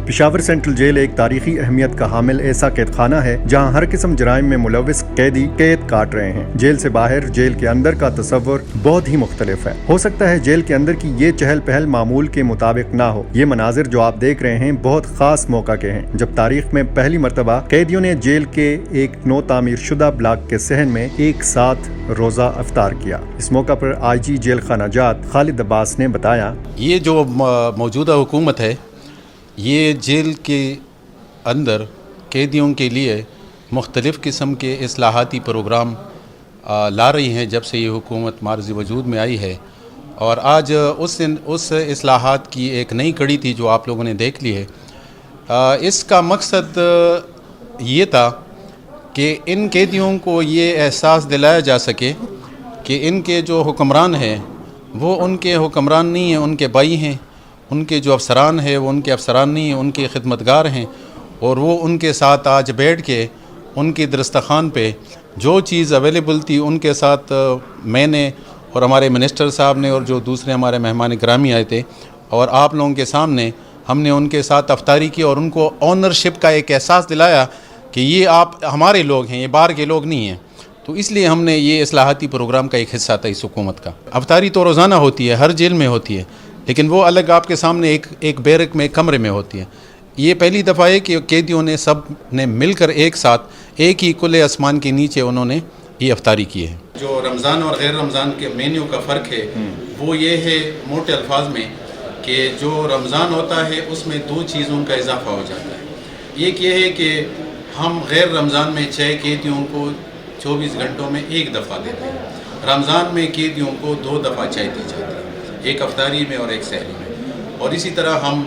Peshawar central jail ایک تاریخی اہمیت کا حامل ایسا قید خانہ ہے جہاں ہر قسم جرائم میں ملوث قیدی قید کاٹ رہے ہیں۔ جیل سے باہر، جیل کے اندر کا تصور بہت ہی مختلف ہے۔ ہو سکتا ہے جیل کے اندر کی یہ چہل پہل معمول کے مطابق نہ ہو۔ یہ مناظر جو آپ دیکھ رہے ہیں بہت خاص موقع کے ہیں جب تاریخ میں پہلی مرتبہ قیدیوں نے جیل کے ایک نو تعمیر شدہ بلاک کے صحن میں ایک ساتھ روزہ افطار کیا۔ اس موقع پر آئی جی جیل خانہ جات خالد عباس نے بتایا، یہ جو موجودہ حکومت ہے یہ جیل کے اندر قیدیوں کے لیے مختلف قسم کے اصلاحاتی پروگرام لا رہی ہیں جب سے یہ حکومت معرض وجود میں آئی ہے، اور آج اس اصلاحات کی ایک نئی کڑی تھی جو آپ لوگوں نے دیکھ لی ہے۔ اس کا مقصد یہ تھا کہ ان قیدیوں کو یہ احساس دلایا جا سکے کہ ان کے جو حکمران ہیں وہ ان کے حکمران نہیں ہیں، ان کے بھائی ہیں، ان کے جو افسران ہیں وہ ان کے افسران نہیں ہیں، ان کے خدمتگار ہیں، اور وہ ان کے ساتھ آج بیٹھ کے ان کی دسترخوان پہ جو چیز اویلیبل تھی ان کے ساتھ میں نے اور ہمارے منسٹر صاحب نے اور جو دوسرے ہمارے مہمان گرامی آئے تھے اور آپ لوگوں کے سامنے ہم نے ان کے ساتھ افطاری کی اور ان کو آنرشپ کا ایک احساس دلایا کہ یہ آپ ہمارے لوگ ہیں، یہ باہر کے لوگ نہیں ہیں۔ تو اس لیے ہم نے یہ اصلاحاتی پروگرام کا ایک حصہ تھا اس حکومت کا۔ افطاری تو روزانہ ہوتی ہے، ہر جیل میں ہوتی ہے، لیکن وہ الگ آپ کے سامنے ایک بیرک میں، ایک کمرے میں ہوتی ہے۔ یہ پہلی دفعہ ہے کہ قیدیوں نے سب نے مل کر ایک ساتھ ایک ہی کھلے آسمان کے نیچے انہوں نے یہ افطاری کی ہے۔ جو رمضان اور غیر رمضان کے مینیو کا فرق ہے وہ یہ ہے موٹے الفاظ میں کہ جو رمضان ہوتا ہے اس میں 2 چیزوں کا اضافہ ہو جاتا ہے۔ ایک یہ ہے کہ ہم غیر رمضان میں 6 قیدیوں کو 24 گھنٹوں میں ایک دفعہ دیتے ہیں، رمضان میں قیدیوں کو 2 دفعہ چائے دی جاتی ہے، ایک افطاری میں اور ایک سحری میں۔ اور اسی طرح ہم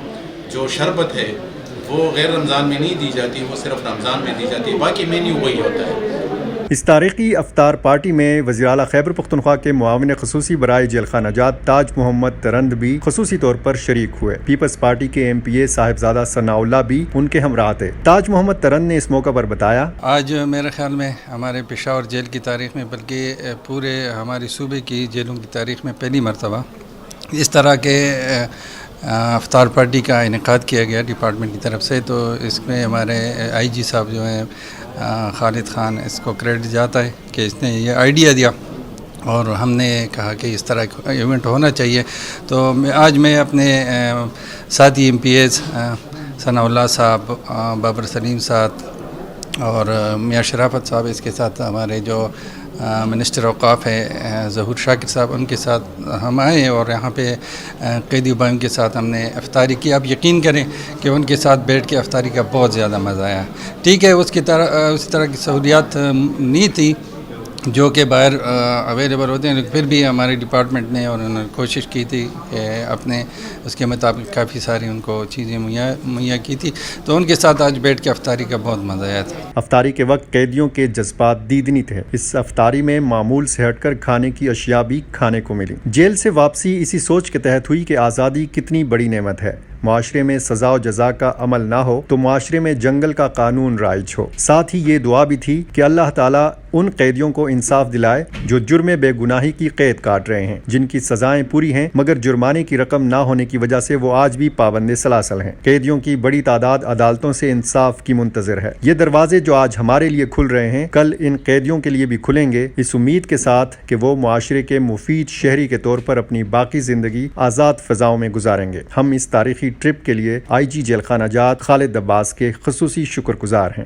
جو شربت ہے وہ غیر رمضان میں نہیں دی جاتی، وہ صرف رمضان میں دی جاتی ہے، باقی مینیو وہی ہوتا ہے۔ اس تاریخی افطار پارٹی میں وزیر اعلیٰ خیبر پختونخوا کے معاون خصوصی برائے جیل خانہ جات تاج محمد ترند بھی خصوصی طور پر شریک ہوئے۔ پیپلز پارٹی کے ایم پی اے صاحبزادہ ثناء اللہ بھی ان کے ہمراہ تھے۔ تاج محمد ترند نے اس موقع پر بتایا، آج میرے خیال میں ہمارے پشاور جیل کی تاریخ میں بلکہ پورے ہماری صوبے کی جیلوں کی تاریخ میں پہلی مرتبہ اس طرح کے افطار پارٹی کا انعقاد کیا گیا ڈپارٹمنٹ کی طرف سے۔ تو اس میں ہمارے آئی جی صاحب جو ہیں خالد خان، اس کو کریڈٹ جاتا ہے کہ اس نے یہ آئیڈیا دیا اور ہم نے کہا کہ اس طرح کا ایونٹ ہونا چاہیے۔ تو آج میں اپنے ساتھی ایم پی ایز ثناء اللہ صاحب، بابر سلیم صاحب اور میاں شرافت صاحب، اس کے ساتھ ہمارے جو منسٹر اوقاف ہے ظہور شاکر صاحب، ان کے ساتھ ہم آئے اور یہاں پہ قیدی بھائیوں کے ساتھ ہم نے افطاری کی۔ آپ یقین کریں کہ ان کے ساتھ بیٹھ کے افطاری کا بہت زیادہ مزہ آیا۔ ٹھیک ہے، اسی طرح کی سہولیات نہیں تھی جو کہ باہر اویلیبل ہوتے ہیں، لیکن پھر بھی ہمارے ڈپارٹمنٹ نے اور انہوں نے کوشش کی تھی کہ اپنے اس کے مطابق کافی ساری ان کو چیزیں مہیا کی تھی۔ تو ان کے ساتھ آج بیٹھ کے افطاری کا بہت مزہ آیا تھا۔ افطاری کے وقت قیدیوں کے جذبات دیدنی تھے۔ اس افطاری میں معمول سے ہٹ کر کھانے کی اشیاء بھی کھانے کو ملی۔ جیل سے واپسی اسی سوچ کے تحت ہوئی کہ آزادی کتنی بڑی نعمت ہے۔ معاشرے میں سزا و جزا کا عمل نہ ہو تو معاشرے میں جنگل کا قانون رائج ہو۔ ساتھ ہی یہ دعا بھی تھی کہ اللہ تعالیٰ ان قیدیوں کو انصاف دلائے جو جرم بے گناہی کی قید کاٹ رہے ہیں، جن کی سزائیں پوری ہیں مگر جرمانے کی رقم نہ ہونے کی وجہ سے وہ آج بھی پابند سلاسل ہیں۔ قیدیوں کی بڑی تعداد عدالتوں سے انصاف کی منتظر ہے۔ یہ دروازے جو آج ہمارے لیے کھل رہے ہیں کل ان قیدیوں کے لیے بھی کھلیں گے، اس امید کے ساتھ کہ وہ معاشرے کے مفید شہری کے طور پر اپنی باقی زندگی آزاد فضاؤں میں گزاریں گے۔ ہم اس تاریخی ٹرپ کے لیے آئی جی جیل خانہ جات خالد عباس کے خصوصی شکر گزار ہیں۔